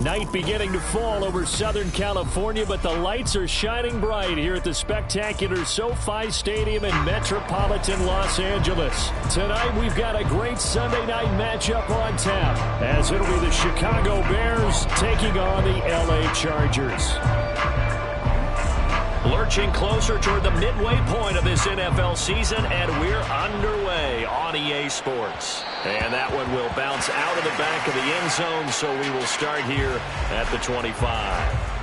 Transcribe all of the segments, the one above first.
Night beginning to fall over Southern California, but the lights are shining bright here at the spectacular SoFi Stadium in metropolitan Los Angeles. Tonight, we've got a great Sunday night matchup on tap, as it'll be the Chicago Bears taking on the LA Chargers. Lurching closer toward the midway point of this NFL season, and we're underway on EA Sports. And that one will bounce out of the back of the end zone, so we will start here at the 25.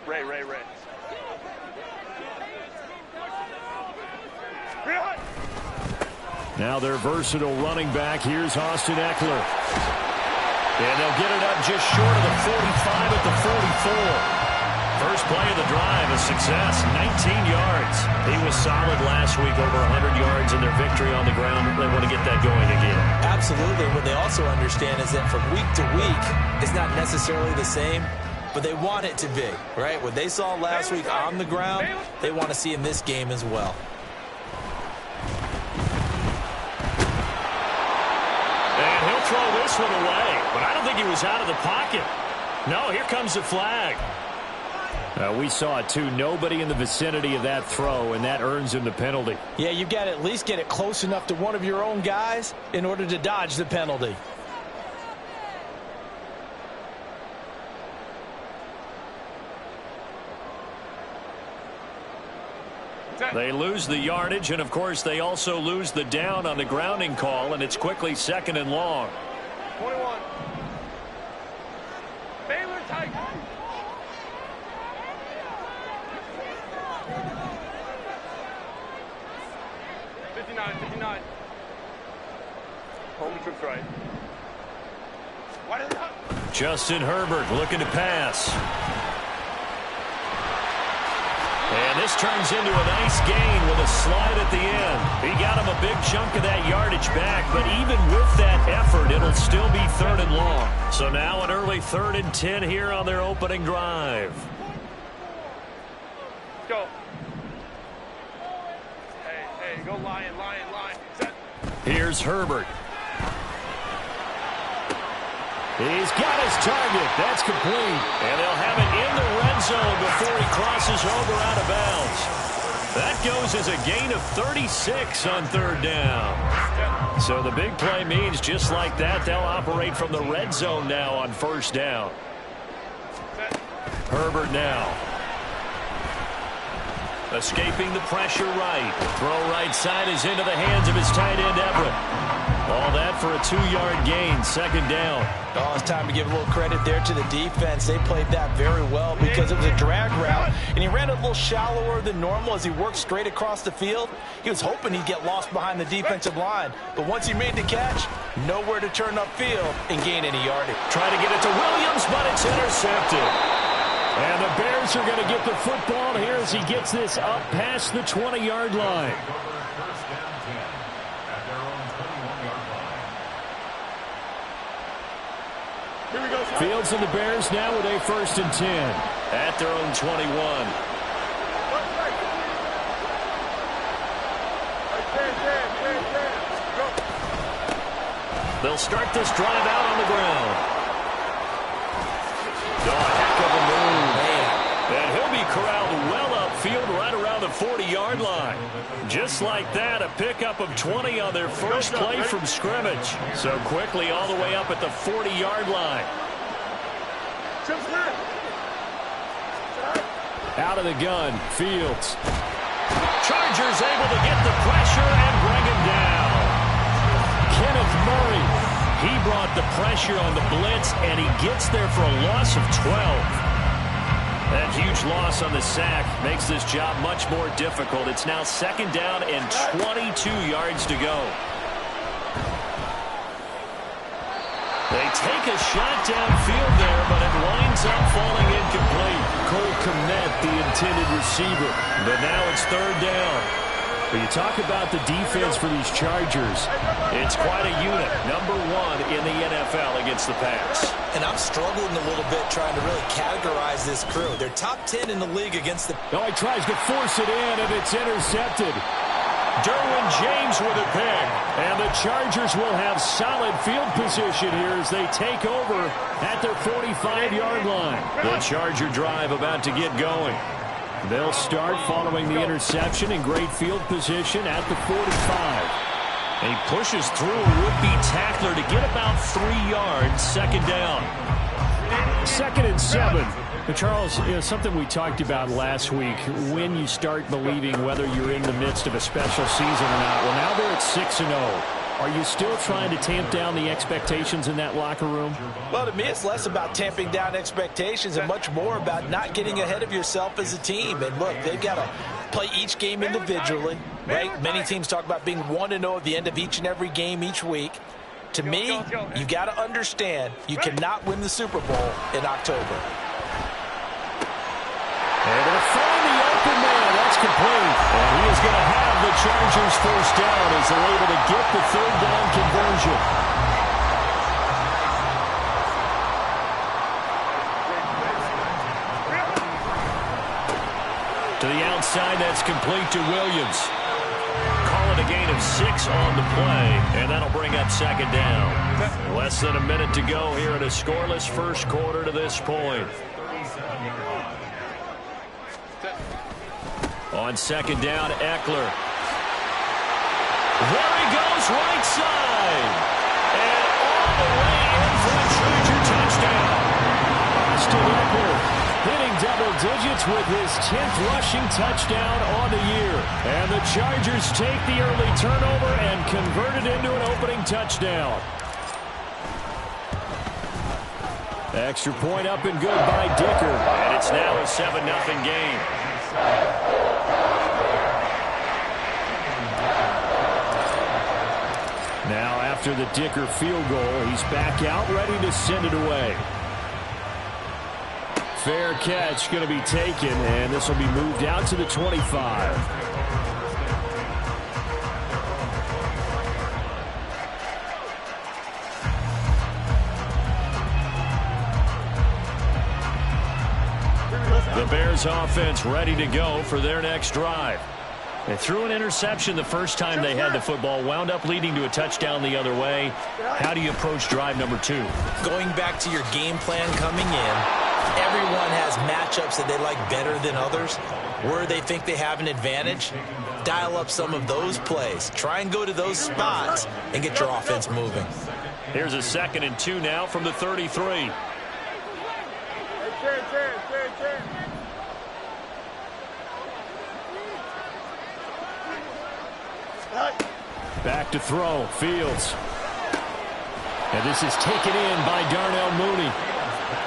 Ray. Now their versatile running back. Here's Austin Eckler. And they'll get it up just short of the 45 at the 44. First play of the drive, a success, 19 yards. He was solid last week, over 100 yards in their victory on the ground. They want to get that going again. Absolutely. What they also understand is that from week to week, it's not necessarily the same, but they want it to be, right? What they saw last week on the ground, they want to see in this game as well. And he'll throw this one away, but I don't think he was out of the pocket. No, here comes the flag. We saw it too. Nobody in the vicinity of that throw, and that earns him the penalty. Yeah, you've got to at least get it close enough to one of your own guys in order to dodge the penalty. They lose the yardage, and of course they also lose the down on the grounding call, and it's quickly 2nd and long. 21. Baylor Tigers. 59. Home trip's right. What is that? Justin Herbert looking to pass. And this turns into a nice gain with a slide at the end. He got him a big chunk of that yardage back, but even with that effort, it'll still be 3rd and long. So now an early 3rd and 10 here on their opening drive. Let's go. Hey, go Lion. Set. Here's Herbert. He's got his target. That's complete. And they'll have it in the red zone before he crosses over out of bounds. That goes as a gain of 36 on 3rd down. So the big play means just like that, they'll operate from the red zone now on 1st down. Herbert now. Escaping the pressure right. Throw right side is into the hands of his tight end, Everett. All that for a 2-yard gain, 2nd down. Oh, it's time to give a little credit there to the defense. They played that very well because it was a drag route, and he ran a little shallower than normal as he worked straight across the field. He was hoping he'd get lost behind the defensive line, but once he made the catch, nowhere to turn upfield and gain any yardage. Try to get it to Williams, but it's intercepted. And the Bears are going to get the football here as he gets this up past the 20-yard line. Fields and the Bears now with a 1st and 10 at their own 21. They'll start this drive out on the ground. Oh, a heck of a move. And he'll be corralled well upfield right around the 40-yard line. Just like that, a pickup of 20 on their first play from scrimmage. So quickly all the way up at the 40-yard line. Out of the gun, Fields. Chargers able to get the pressure and bring him down. Kenneth Murray, he brought the pressure on the blitz, and he gets there for a loss of 12. That huge loss on the sack makes this job much more difficult. It's now 2nd down and 22 yards to go. They take a shot downfield there, but it winds up falling incomplete. Cole Kmet, the intended receiver. But now it's 3rd down. But you talk about the defense for these Chargers. It's quite a unit. Number 1 in the NFL against the pass. And I'm struggling a little bit trying to really categorize this crew. They're top 10 in the league against the... Oh, he tries to force it in, and it's intercepted. Derwin James with a pick. And the Chargers will have solid field position here as they take over at their 45-yard line. The Charger drive about to get going. They'll start following the interception in great field position at the 45. And he pushes through a would-be tackler to get about 3 yards, second down. 2nd and 7. But Charles, something we talked about last week, when you start believing whether you're in the midst of a special season or not. Well, now they're at 6-0. Are you still trying to tamp down the expectations in that locker room? Well, to me, it's less about tamping down expectations and much more about not getting ahead of yourself as a team. And look, they've got to play each game individually, right? Many teams talk about being 1-0 at the end of each and every game each week. To me, you got to understand you cannot win the Super Bowl in October. Able to find the open man. That's complete. And he is going to have the Chargers first down as they're able to get the 3rd down conversion. To the outside, that's complete to Williams. Call it a gain of 6 on the play, and that'll bring up 2nd down. Less than a minute to go here in a scoreless first quarter to this point. On 2nd down, Eckler. There he goes, right side. And all the way in for a Charger touchdown. Austin Eckler hitting double digits with his 10th rushing touchdown on the year. And the Chargers take the early turnover and convert it into an opening touchdown. Extra point up and good by Dicker. And it's now a 7-0 game. Now after the Dicker field goal, he's back out, ready to send it away. Fair catch going to be taken, and this will be moved out to the 25. The Bears offense ready to go for their next drive. They threw an interception the first time they had the football, wound up leading to a touchdown the other way. How do you approach drive number 2? Going back to your game plan coming in, everyone has matchups that they like better than others. Where they think they have an advantage, dial up some of those plays. Try and go to those spots and get your offense moving. Here's a 2nd and 2 now from the 33. Back to throw, Fields. And this is taken in by Darnell Mooney.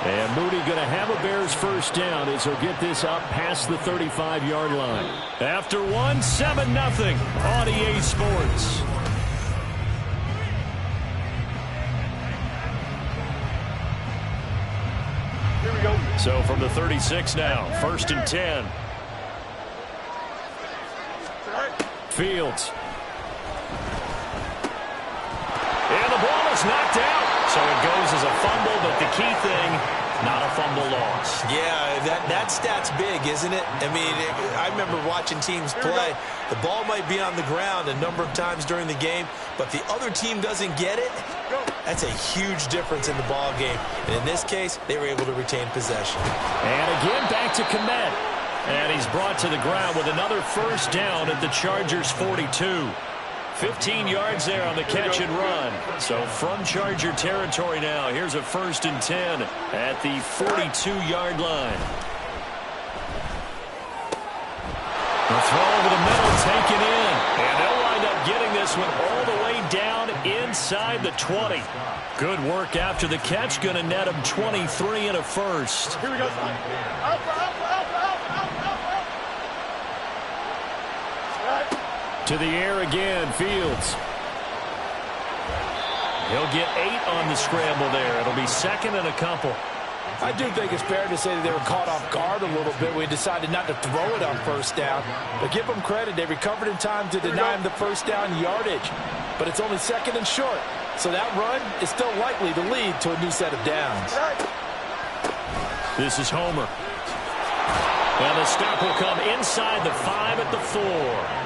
And Mooney going to have a Bears first down as he'll get this up past the 35-yard line. After 7-0 on EA Sports. Here we go. So from the 36 now, 1st and 10. Fields. And the ball is knocked out. So it goes as a fumble, but the key thing, not a fumble loss. Yeah, that stat's big, isn't it? I mean, I remember watching teams play. The ball might be on the ground a number of times during the game, but the other team doesn't get it. That's a huge difference in the ball game. And in this case, they were able to retain possession. And again, back to Kmet. And he's brought to the ground with another first down at the Chargers' 42. 15 yards there on the catch and run. So from Charger territory now, here's a 1st and 10 at the 42-yard line. The throw over the middle taken in. And they'll wind up getting this one all the way down inside the 20. Good work after the catch. Going to net him 23 and a first. Here we go. To the air again, Fields. He'll get 8 on the scramble there. It'll be 2nd and a couple. I do think it's fair to say that they were caught off guard a little bit. We decided not to throw it on first down. But give them credit. They recovered in time to deny him the first down yardage. But it's only second and short. So that run is still likely to lead to a new set of downs. This is Homer. And the stop will come inside the 5 at the 4.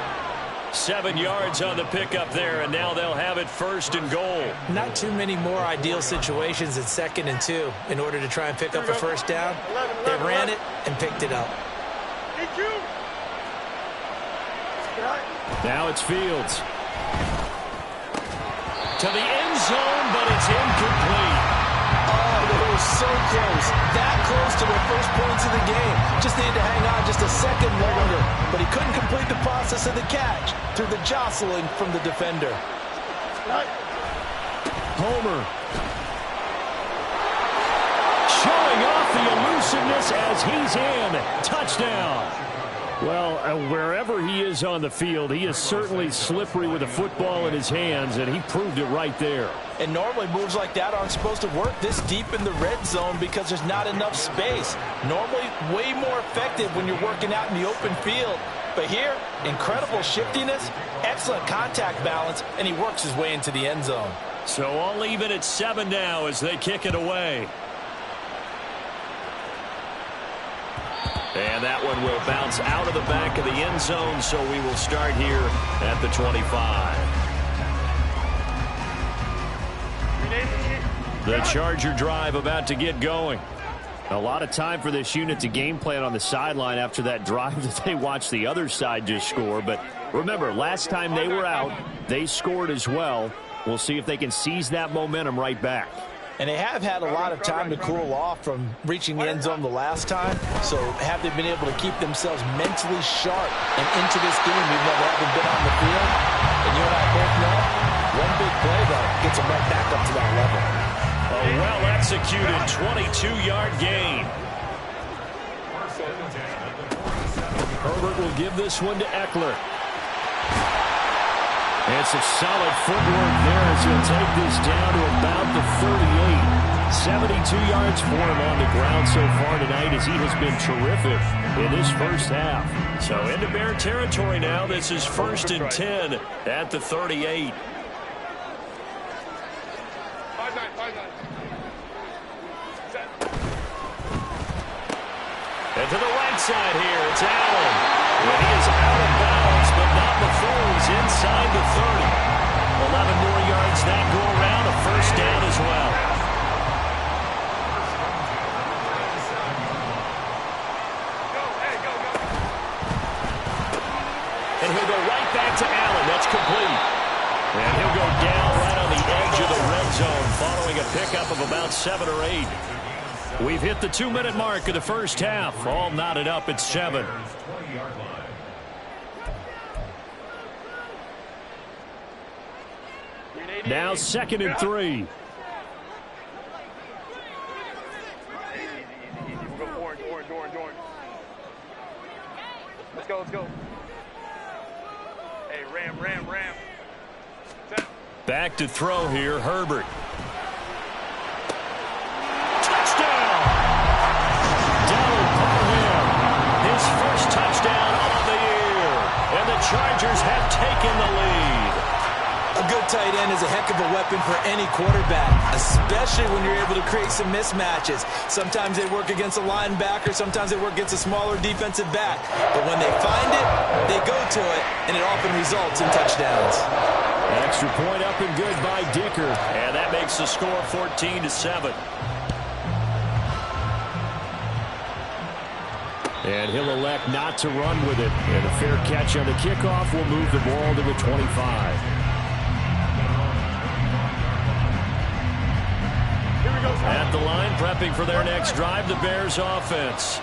7 yards on the pickup there, and now they'll have it first and goal. Not too many more ideal situations at 2nd and 2 in order to try and pick up a first down. They ran it and picked it up. Now it's Fields. To the end zone, but it's incomplete. Oh, they were so close. That close to their first points of the game. Just needed to hang on just a second longer. But he couldn't complete the process of the catch through the jostling from the defender. Homer. Showing off the elusiveness as he's in. Touchdown. Well, wherever he is on the field, he is certainly slippery with a football in his hands, and he proved it right there. And normally moves like that aren't supposed to work this deep in the red zone because there's not enough space. Normally way more effective when you're working out in the open field. But here, incredible shiftiness, excellent contact balance, and he works his way into the end zone. So all even at 7 now as they kick it away. And that one will bounce out of the back of the end zone, so we will start here at the 25. The Charger drive about to get going. A lot of time for this unit to game plan on the sideline after that drive that they watched the other side just score. But remember, last time they were out, they scored as well. We'll see if they can seize that momentum right back. And they have had a lot of time to cool off from reaching the end zone the last time. So have they been able to keep themselves mentally sharp and into this game even though they haven't been on the field? And you and I both know, one big play, though, gets them right back up to that level. A well-executed 22-yard gain. Herbert will give this one to Eckler. And some solid footwork there as he'll take this down to about the 38. 72 yards for him on the ground so far tonight as he has been terrific in this first half. So into Bear territory now. This is 1st and 10 at the 38. And to the right side here, it's Allen. And he is out of bounds, but not before he's inside the 30. 11 more yards that go around, a first down as well. And he'll go right back to Allen. That's complete. And he'll go down right on the edge of the red zone following a pickup of about 7 or 8. We've hit the 2-minute mark of the first half. All knotted up at 7. Now 2nd and 3. We'll go orange. Let's go. Hey, ram. Set. Back to throw here, Herbert. Touchdown! Donald Parham, his first touchdown of the year. And the Chargers have taken the lead. A good tight end is a heck of a weapon for any quarterback, especially when you're able to create some mismatches. Sometimes they work against a linebacker, sometimes they work against a smaller defensive back. But when they find it, they go to it, and it often results in touchdowns. Extra point up and good by Dicker. And that makes the score 14-7. And he'll elect not to run with it. And a fair catch on the kickoff will move the ball to the 25. At the line, prepping for their next drive, the Bears offense.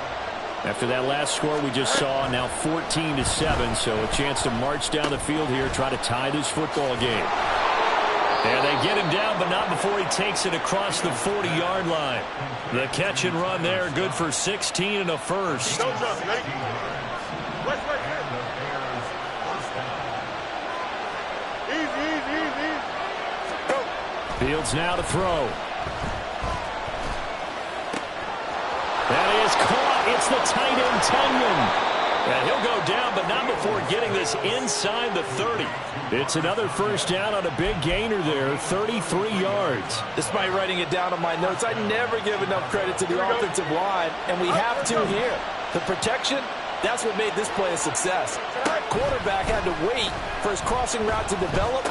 After that last score we just saw, now 14-7, so a chance to march down the field here, try to tie this football game. And they get him down, but not before he takes it across the 40-yard line. The catch and run there, good for 16 and a first. Easy. Go. Fields now to throw. That is caught. It's the tight end, Tenyon. And he'll go down, but not before getting this inside the 30. It's another first down on a big gainer there, 33 yards. Despite writing it down on my notes, I never give enough credit to the offensive line, and we have to here. The protection, that's what made this play a success. Quarterback had to wait for his crossing route to develop,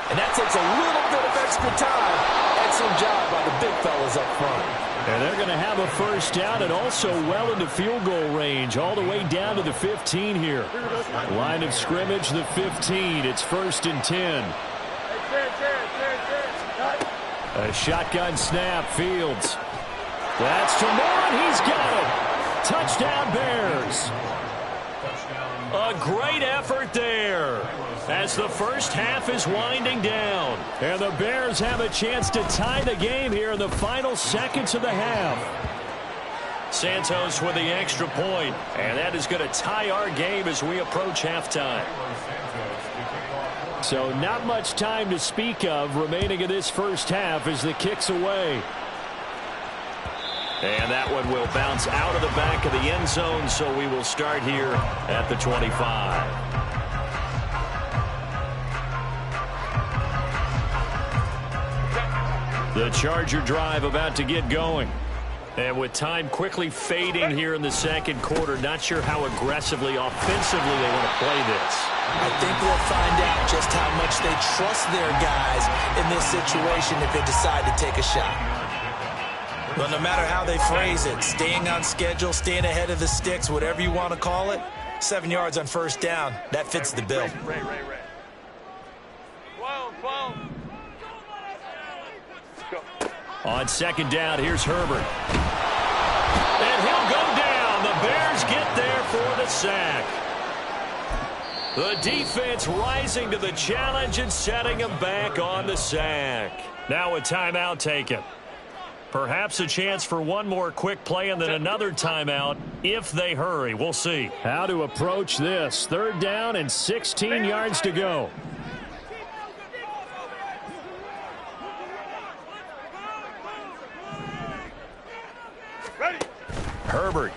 and that takes a little bit of extra time. Excellent job by the big fellas up front. And they're going to have a first down and also well into field goal range, all the way down to the 15 here. Line of scrimmage, the 15. It's 1st and 10. A shotgun snap, Fields. That's to Moore, and he's got it. Touchdown, Bears. A great effort there as the first half is winding down. And the Bears have a chance to tie the game here in the final seconds of the half. Santos with the extra point, and that is going to tie our game as we approach halftime. So not much time to speak of remaining in this first half as the kick's away. And that one will bounce out of the back of the end zone, so we will start here at the 25. The Charger drive about to get going. And with time quickly fading here in the second quarter, not sure how aggressively, offensively they want to play this. I think we'll find out just how much they trust their guys in this situation if they decide to take a shot. But no matter how they phrase it, staying on schedule, staying ahead of the sticks, whatever you want to call it, 7 yards on first down, that fits the bill. Ray. 12. Go. On second down, here's Herbert. And he'll go down. The Bears get there for the sack. The defense rising to the challenge and setting him back on the sack. Now a timeout taken. Perhaps a chance for one more quick play and then another timeout if they hurry. We'll see how to approach this. 3rd down and 16 yards to go. Ready. Herbert.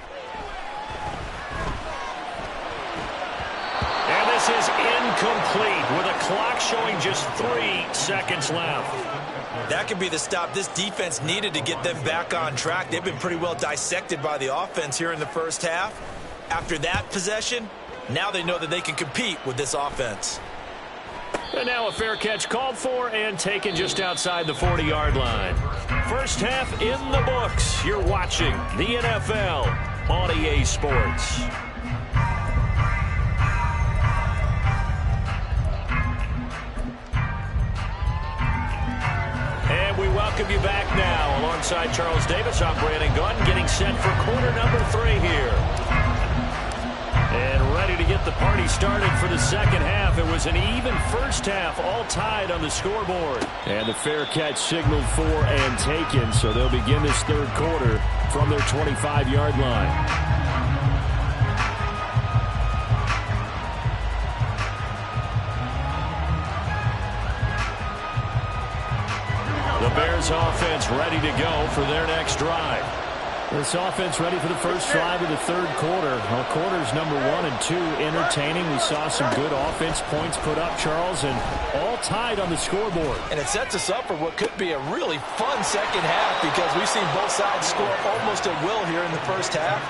And this is incomplete with a clock showing just 3 seconds left. That could be the stop this defense needed to get them back on track. They've been pretty well dissected by the offense here in the first half. After that possession, now they know that they can compete with this offense. And now a fair catch called for and taken just outside the 40-yard line. First half in the books. You're watching the NFL on EA Sports. And we welcome you back now. Alongside Charles Davis, I'm Brandon Gunn, getting set for quarter number 3 here. And ready to get the party started for the second half. It was an even first half, all tied on the scoreboard. And the fair catch signaled for and taken, so they'll begin this third quarter from their 25-yard line. The Bears offense ready to go for their next drive. This offense ready for the first drive of the third quarter. Well, quarters number 1 and 2 entertaining. We saw some good offense points put up, Charles, and all tied on the scoreboard. And it sets us up for what could be a really fun second half because we've seen both sides score almost at will here in the first half.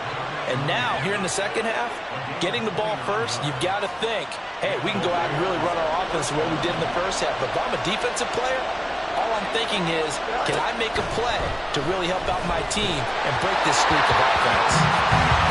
And now, here in the second half, getting the ball first, you've got to think, hey, we can go out and really run our offense the way we did in the first half. But if I'm a defensive player, all I'm thinking is, can I make a play to really help out my team and break this streak of offense?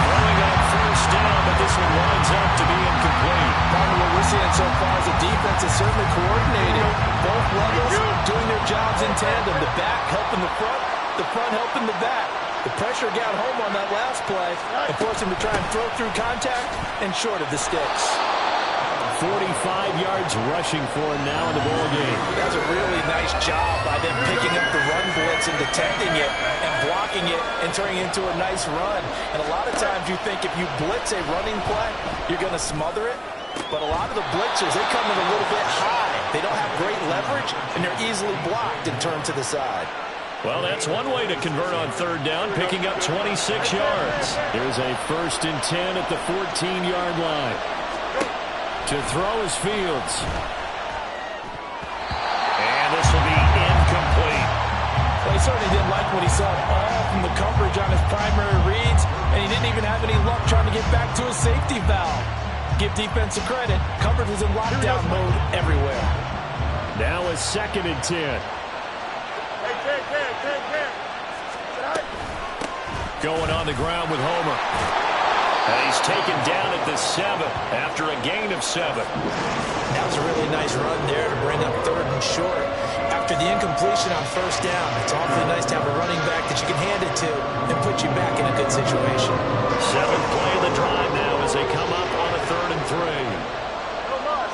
Throwing on first down, but this one winds up to be incomplete. Probably what we're seeing so far is the defense is certainly coordinated. Both levels doing their jobs in tandem. The back helping the front helping the back. The pressure got home on that last play and forced him to try and throw through contact and short of the sticks. 45 yards rushing for him now in the ball game. That's a really nice job by them picking up the run blitz and detecting it and blocking it and turning it into a nice run. And a lot of times you think if you blitz a running play, you're going to smother it. But a lot of the blitzers, they come in a little bit high. They don't have great leverage, and they're easily blocked and turned to the side. Well, that's one way to convert on third down, picking up 26 yards. Here's a 1st and 10 at the 14-yard line. To throw is Fields. And this will be incomplete. Well, he certainly didn't like what he saw at all from the coverage on his primary reads, and he didn't even have any luck trying to get back to his safety valve. Give defense a credit. Coverage was in lockdown mode everywhere. Now a 2nd and 10. Going on the ground with Homer. And he's taken down at the 7 after a gain of 7. That was a really nice run there to bring up 3rd and short. After the incompletion on 1st down, it's awfully nice to have a running back that you can hand it to and put you back in a good situation. 7th play of the drive now as they come up on a 3rd and 3. No mark.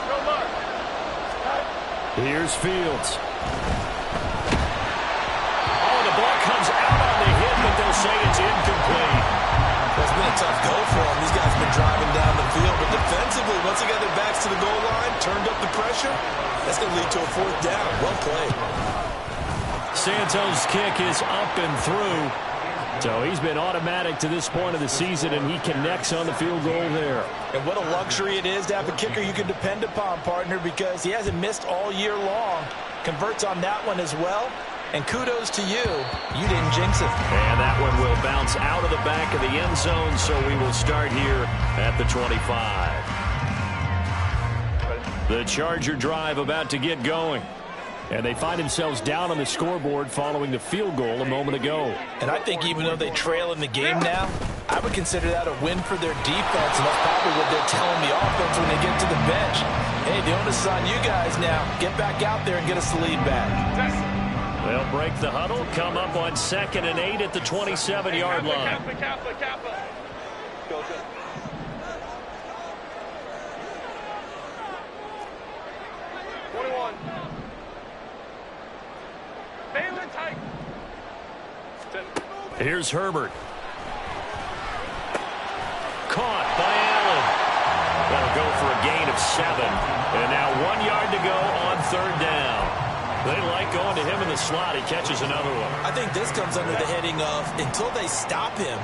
Here's Fields. Oh, the ball comes out on the hit, but they'll say it's incomplete. It's been a tough go for them. These guys have been driving down the field, but defensively, once they got their backs to the goal line, turned up the pressure, that's going to lead to a 4th down. Well played. Santos' kick is up and through. So he's been automatic to this point of the season, and he connects on the field goal there. And what a luxury it is to have a kicker you can depend upon, partner, because he hasn't missed all year long. Converts on that one as well. And kudos to you. You didn't jinx it. And that one will bounce out of the back of the end zone, so we will start here at the 25. The Charger drive about to get going. And they find themselves down on the scoreboard following the field goal a moment ago. And I think even though they trail in the game now, I would consider that a win for their defense, and that's probably what they're telling the offense when they get to the bench. Hey, the onus is on you guys now. Get back out there and get us the lead back. They'll break the huddle, come up on 2nd and 8 at the 27-yard line. Kappa. Go. 21. Balin tight. Here's Herbert. Caught by Allen. That'll go for a gain of 7. And now 1 yard to go on 3rd down. They like going to him in the slot. He catches another one. I think this comes under the heading of until they stop him,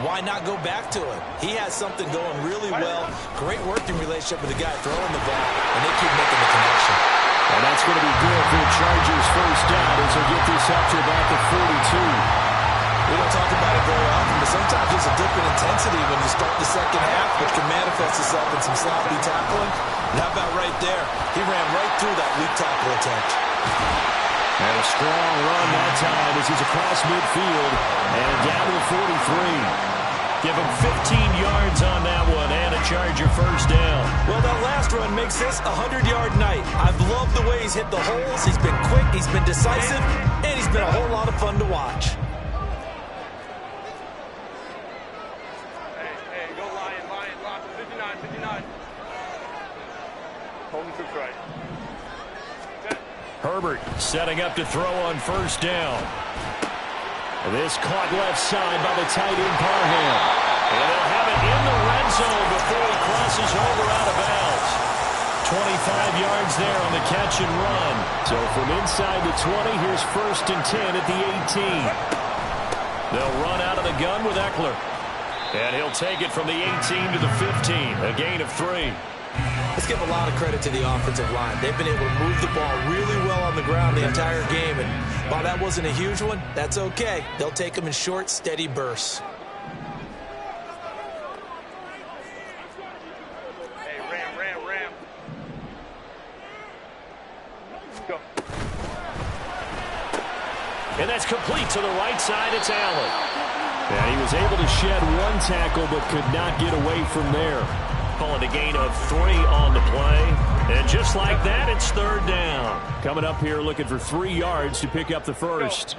why not go back to him? He has something going really well. Great working relationship with the guy throwing the ball, and they keep making the connection. And that's going to be good for the Chargers' 1st down as they get this up to about the 42. We don't talk about it very often, but sometimes there's a dip in intensity when you start the 2nd half, which can manifest itself in some sloppy tackling. And how about right there? He ran right through that weak tackle attempt. And a strong run that time as he's across midfield and down to the 43. Give him 15 yards on that one and a Charger 1st down. Well, that last run makes this a 100-yard night. I've loved the way he's hit the holes. He's been quick, he's been decisive, and he's been a whole lot of fun to watch. Hey, go Lion, lock 59. Hold him to right. Herbert setting up to throw on 1st down. This caught left side by the tight end Parham. And they'll have it in the red zone before he crosses over out of bounds. 25 yards there on the catch and run. So from inside the 20, here's 1st and 10 at the 18. They'll run out of the gun with Eckler. And he'll take it from the 18 to the 15, a gain of 3. Let's give a lot of credit to the offensive line. They've been able to move the ball really well on the ground the entire game. And while that wasn't a huge one, that's okay. They'll take them in short, steady bursts. Hey, ram. Go. And that's complete to the right side. It's Allen. And he was able to shed one tackle but could not get away from there. Calling a gain of 3 on the play. And just like that, it's 3rd down. Coming up here looking for 3 yards to pick up the 1st.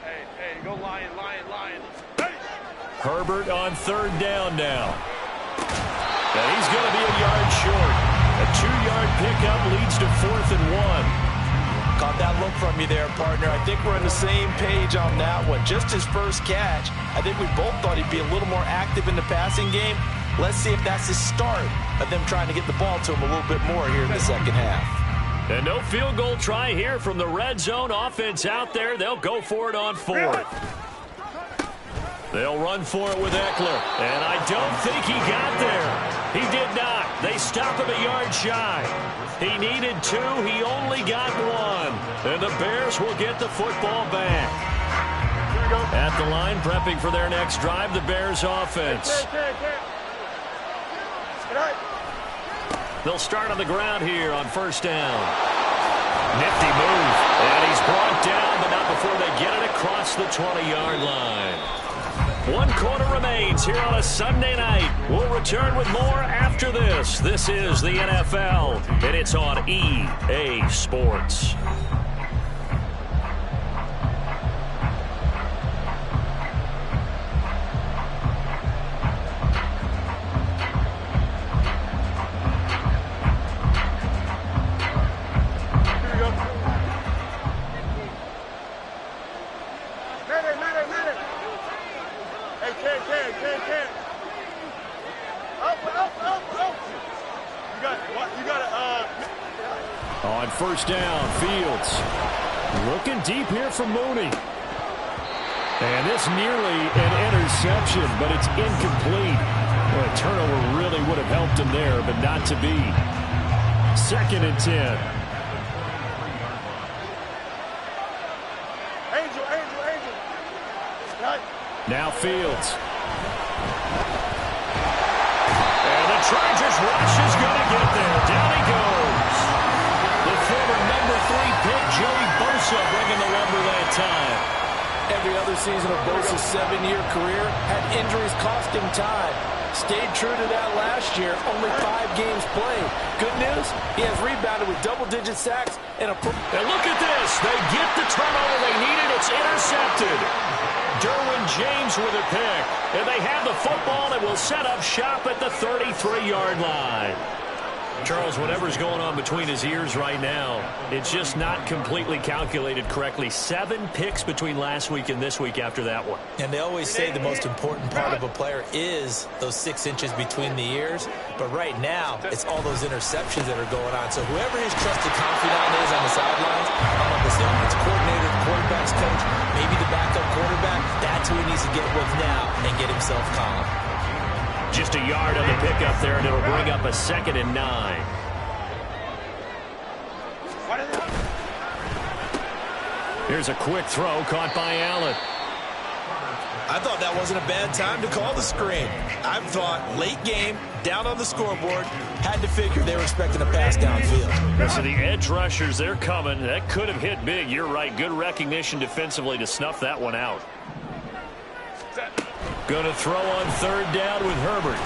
Hey, go Lion. Hey. Herbert on 3rd down now. And he's going to be a yard short. A 2-yard pickup leads to 4th and 1. Caught that look from you there, partner. I think we're on the same page on that one. Just his first catch. I think we both thought he'd be a little more active in the passing game. Let's see if that's the start of them trying to get the ball to him a little bit more here in the 2nd half. And no field goal try here from the red zone. Offense out there. They'll go for it on 4th. They'll run for it with Eckler. And I don't think he got there. He did not. They stop him a yard shy. He needed 2. He only got 1. And the Bears will get the football back. At the line, prepping for their next drive, the Bears offense. They'll start on the ground here on 1st down. Nifty move. And he's brought down, but not before they get it across the 20-yard line. 1 quarter remains here on a Sunday night. We'll return with more after this. This is the NFL, and it's on EA Sports. On 1st down, Fields looking deep here for Mooney. And this nearly an interception, but it's incomplete. Well, a turnover really would have helped him there, but not to be. 2nd and 10. Now Fields. And the Chargers rush is going to get there. Down he goes. The former number 3 pick, Joey Bosa, bringing the lumber that time. Every other season of Bosa's 7-year career had injuries cost him time. Stayed true to that last year, only 5 games played. Good news, he has rebounded with double-digit sacks and a... And look at this. They get the turnover they needed. It's intercepted. Derwin James with a pick. And they have the football and will set up shop at the 33-yard line. Charles, whatever's going on between his ears right now, it's just not completely calculated correctly. 7 picks between last week and this week after that one. And they always say the most important part of a player is those 6 inches between the ears. But right now, it's all those interceptions that are going on. So whoever his trusted confidant is on the sidelines, among the offensive coordinator, the quarterback's coach, maybe the backup quarterback, that's who he needs to get with now and get himself calm. Just a yard on the pickup there, and it'll bring up a 2nd and 9. Here's a quick throw caught by Allen. I thought that wasn't a bad time to call the screen. I thought late game, down on the scoreboard, had to figure they were expecting a pass downfield. So the edge rushers, they're coming. That could have hit big. You're right. Good recognition defensively to snuff that one out. Going to throw on 3rd down with Herbert.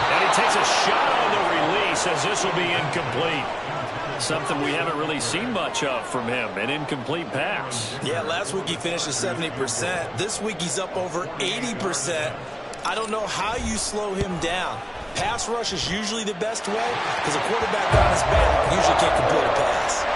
And he takes a shot on the release as this will be incomplete. Something we haven't really seen much of from him, an incomplete pass. Yeah, last week he finished at 70%. This week he's up over 80%. I don't know how you slow him down. Pass rush is usually the best way because a quarterback on his back usually can't complete a pass.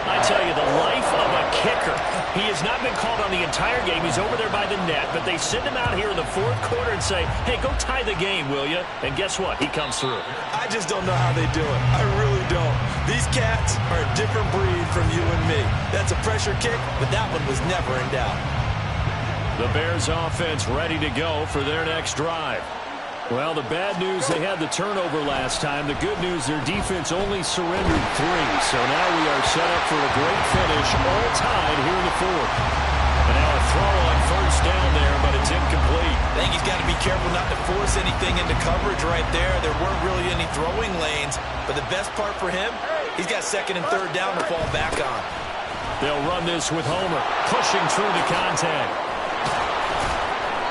I tell you, the life of a kicker. He has not been called on the entire game. He's over there by the net, but they send him out here in the 4th quarter and say, hey, go tie the game, will you? And guess what? He comes through. I just don't know how they do it. I really don't. These cats are a different breed from you and me. That's a pressure kick, but that one was never in doubt. The Bears offense ready to go for their next drive. Well, the bad news, they had the turnover last time. The good news, their defense only surrendered 3. So now we are set up for a great finish, all tied here in the 4th. And now a throw on 1st down there, but it's incomplete. I think he's got to be careful not to force anything into coverage right there. There weren't really any throwing lanes. But the best part for him, he's got 2nd and 3rd down to fall back on. They'll run this with Homer, pushing through the contact.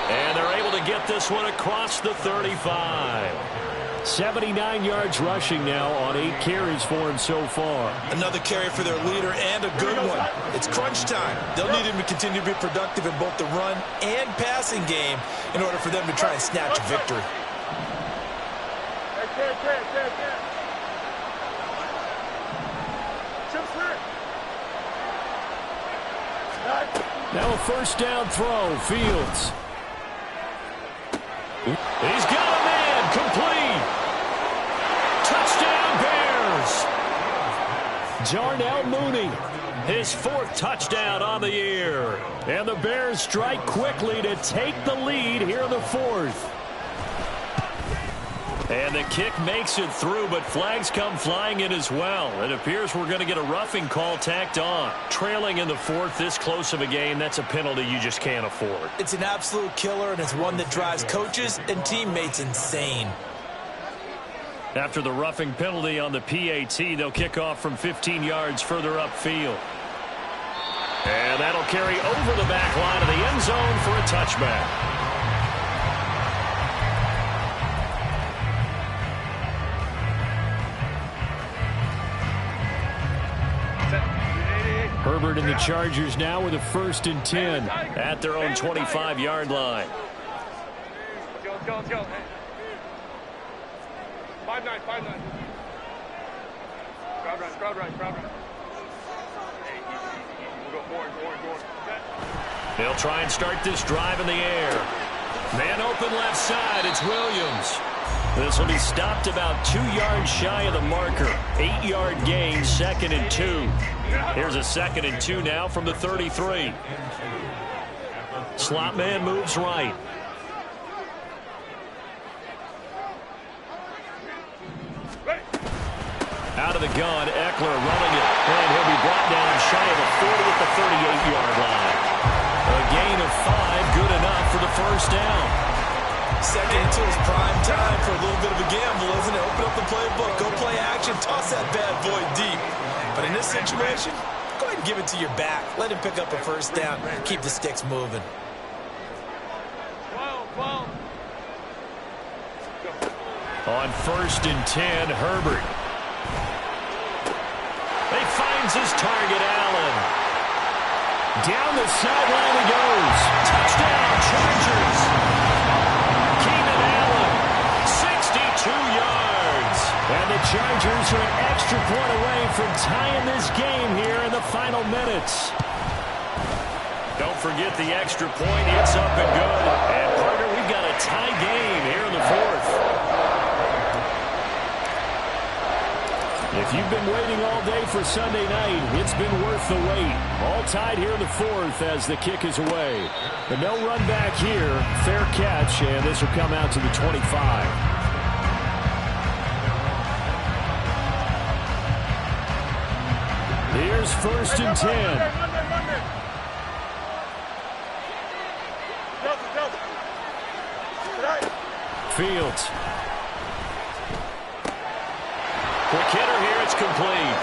And they're able to get this one across the 35. 79 yards rushing now on 8 carries for him so far. Another carry for their leader and a good one. It's crunch time. They'll need him to continue to be productive in both the run and passing game in order for them to try and snatch a victory. Now a 1st down throw, Fields. He's got a man, complete. Touchdown Bears. Darnell Mooney, his 4th touchdown on the year. And the Bears strike quickly to take the lead here in the 4th. And the kick makes it through, but flags come flying in as well. It appears we're going to get a roughing call tacked on. Trailing in the 4th, this close of a game, that's a penalty you just can't afford. It's an absolute killer, and it's one that drives coaches and teammates insane. After the roughing penalty on the PAT, they'll kick off from 15 yards further upfield. And that'll carry over the back line of the end zone for a touchback. Herbert and the Chargers now with a 1st and 10 at their own 25-yard line. Let's go, let's go. 5-9, 5-9. Crowd run, crowd run, crowd run. Hey, easy. We'll go forward. They'll try and start this drive in the air. Man open left side, it's Williams. This will be stopped about 2 yards shy of the marker. 8-yard gain, 2nd and 2. Here's a 2nd and 2 now from the 33. Slot man moves right. Out of the gun, Eckler running it. And he'll be brought down shy of the 40 at the 38-yard line. A gain of 5, good enough for the 1st down. 2nd and 2 is prime time for a little bit of a gamble, isn't it? Open up the playbook, go play action, toss that bad boy deep. But in this situation, go ahead and give it to your back. Let him pick up a 1st down. Keep the sticks moving. 12. On 1st and 10, Herbert. He finds his target, Allen. Down the sideline he goes. Touchdown, Chargers. Keenan Allen, 62 yards. And the Chargers are an extra point away from tying this game here in the final minutes. Don't forget the extra point. It's up and good. And, partner, we've got a tie game here in the 4th. If you've been waiting all day for Sunday night, it's been worth the wait. All tied here in the 4th as the kick is away. The no run back here, fair catch, and this will come out to the 25. Here's 1st and 10. Fields. Quick hitter here, it's complete.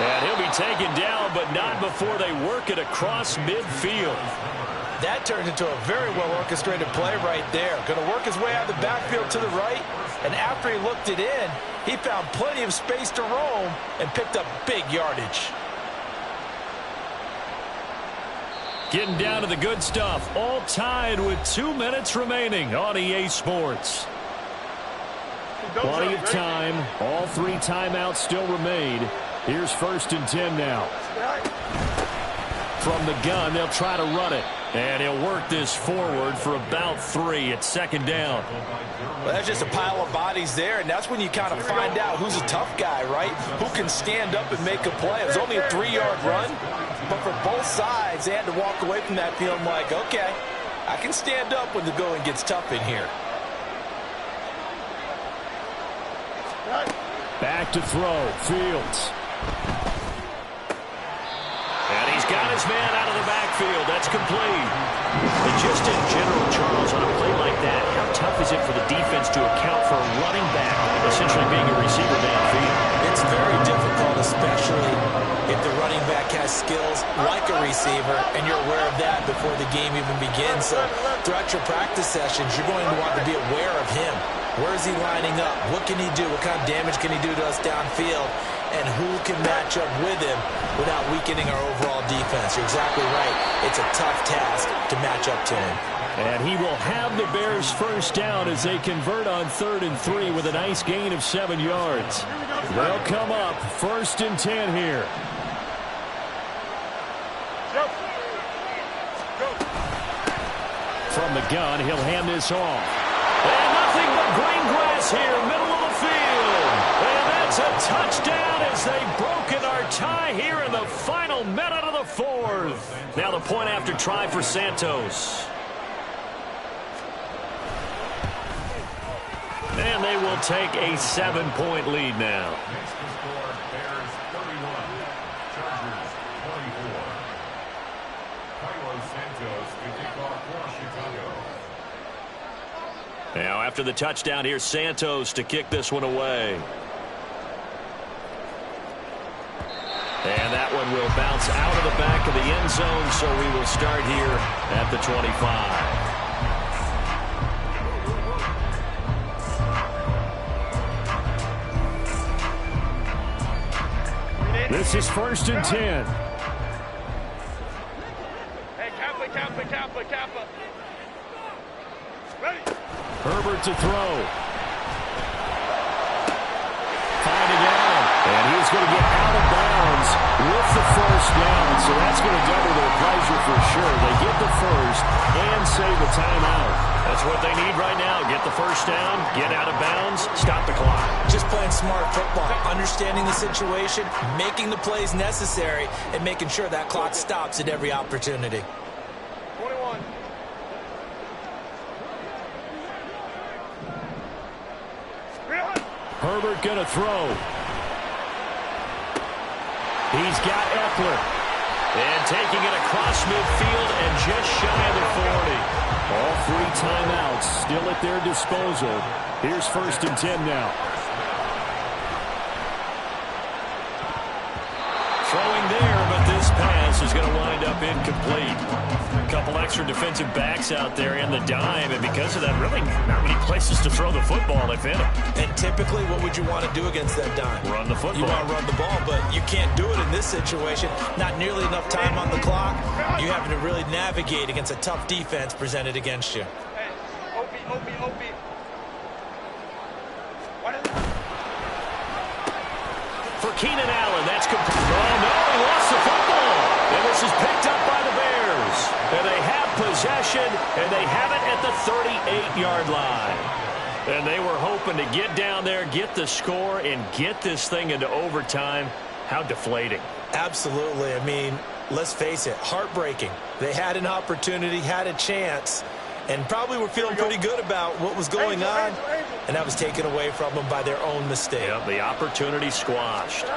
And he'll be taken down, but not before they work it across midfield. That turned into a very well-orchestrated play right there. Going to work his way out of the backfield to the right, and after he looked it in, he found plenty of space to roam and picked up big yardage. Getting down to the good stuff, all tied with 2 minutes remaining on EA Sports. Plenty of time. All 3 timeouts still remain. Here's 1st and 10 now. From the gun, they'll try to run it. And he'll work this forward for about 3 at 2nd down. Well, that's just a pile of bodies there, and that's when you kind of find out who's a tough guy, right? Who can stand up and make a play. It was only a 3-yard run, but for both sides, they had to walk away from that feeling like, okay, I can stand up when the going gets tough in here. Back to throw. Fields. And he's got his man out of the backfield. That's complete. And just in general, Charles, on a play like that, how tough is it for the defense to account for a running back essentially being a receiver downfield? It's very difficult, especially if the running back has skills like a receiver, and you're aware of that before the game even begins. So throughout your practice sessions, you're going to want to be aware of him. Where is he lining up? What can he do? What kind of damage can he do to us downfield? And who can match up with him without weakening our overall defense? You're exactly right. It's a tough task to match up to him. And he will have the Bears' 1st down as they convert on 3rd and 3 with a nice gain of 7 yards. They'll come up 1st and 10 here. From the gun, he'll hand this off. And nothing but green grass here, middle of the field. And that It's a touchdown as they've broken our tie here in the final minute of the fourth. Now the point after try for Santos. And they will take a 7-point lead now. Next to score, Bears 31, Chargers 24. Carlos Santos to kick off for Chicago. Now after the touchdown, here's Santos to kick this one away. And that one will bounce out of the back of the end zone, so we will start here at the 25. This is 1st and 10. Hey, Kappa. Ready. Herbert to throw. Finding Allen. And he's going to get out of bounds with the first down. So that's going to double their pleasure for sure. They get the first and save the timeout. That's what they need right now. Get the first down, get out of bounds, stop the clock. Just playing smart football, understanding the situation, making the plays necessary, and making sure that clock stops at every opportunity. 21. Herbert going to throw. He's got Eckler. And taking it across midfield and just shy of the 40. All 3 timeouts still at their disposal. Here's 1st and 10 now. Throwing there, but this pass is going to wind up incomplete. A couple extra defensive backs out there in the dime, and because of that, really not many places to throw the football if in it. And typically, what would you want to do against that dime? Run the football. You want to run the ball, but you can't do it in this situation. Not nearly enough time on the clock. You having to really navigate against a tough defense presented against you. Hey, OB. For Keenan Allen, that's complete. Oh, no, he lost the football. And this is picked up by the Bears. And they have possession, and they have it at the 38-yard line. And they were hoping to get down there, get the score, and get this thing into overtime. How deflating. Absolutely. I mean, let's face it, heartbreaking. They had an opportunity, had a chance, and probably were feeling pretty good about what was going on, and that was taken away from them by their own mistake. Yep, the opportunity squashed.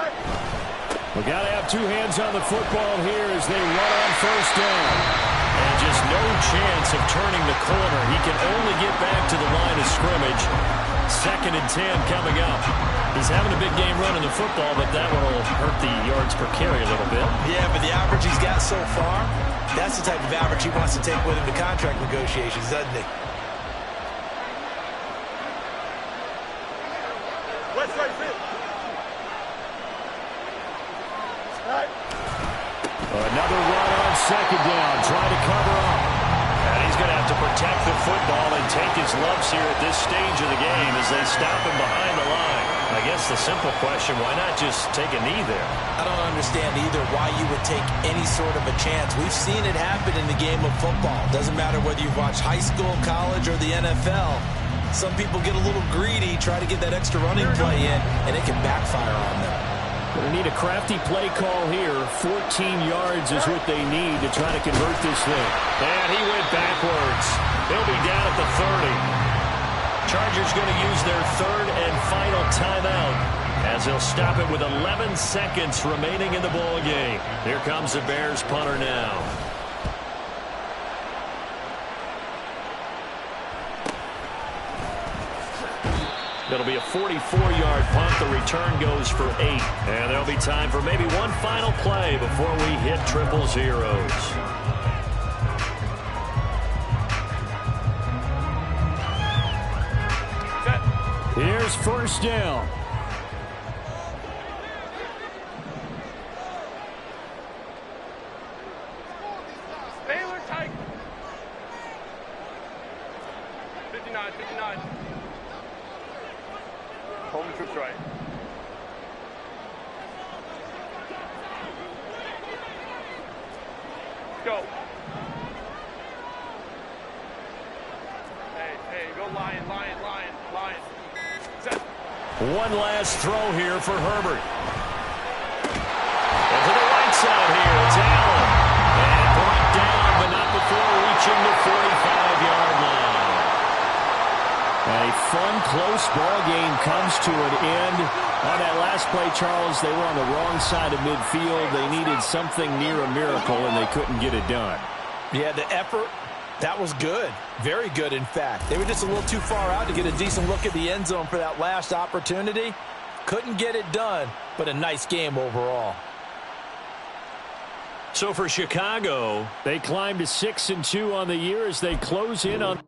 We got to have 2 hands on the football here as they run on 1st down. And just no chance of turning the corner. He can only get back to the line of scrimmage. 2nd and 10 coming up. He's having a big game running the football, but that one will hurt the yards per carry a little bit. Yeah, but the average he's got so far, that's the type of average he wants to take with him to contract negotiations, doesn't he? West side fit. Another run on 2nd down, trying to cover up. And he's going to have to protect the football and take his lumps here at this stage of the game as they stop him behind the line. I guess the simple question, why not just take a knee there? I don't understand either why you would take any sort of a chance. We've seen it happen in the game of football. Doesn't matter whether you've watched high school, college, or the NFL. Some people get a little greedy, try to get that extra running play in, and it can backfire on them. They need a crafty play call here. 14 yards is what they need to try to convert this thing. And he went backwards. He'll be down at the 30. Chargers going to use their 3rd and final timeout as they'll stop it with 11 seconds remaining in the ball game. Here comes the Bears punter now. It'll be a 44-yard punt. The return goes for 8. And there'll be time for maybe one final play before we hit triple zeros. Here's 1st down. Baylor tight. 59. Home troops right. Go. Hey, go lion. Set. One last throw here for Herbert. And to the right side here, it's Allen. And brought down, but not before reaching the 45-yard line. A fun, close ball game comes to an end. On that last play, Charles, they were on the wrong side of midfield. They needed something near a miracle, and they couldn't get it done. Yeah, the effort, that was good. Very good, in fact. They were just a little too far out to get a decent look at the end zone for that last opportunity. Couldn't get it done, but a nice game overall. So for Chicago, they climbed to 6-2 on the year as they close in on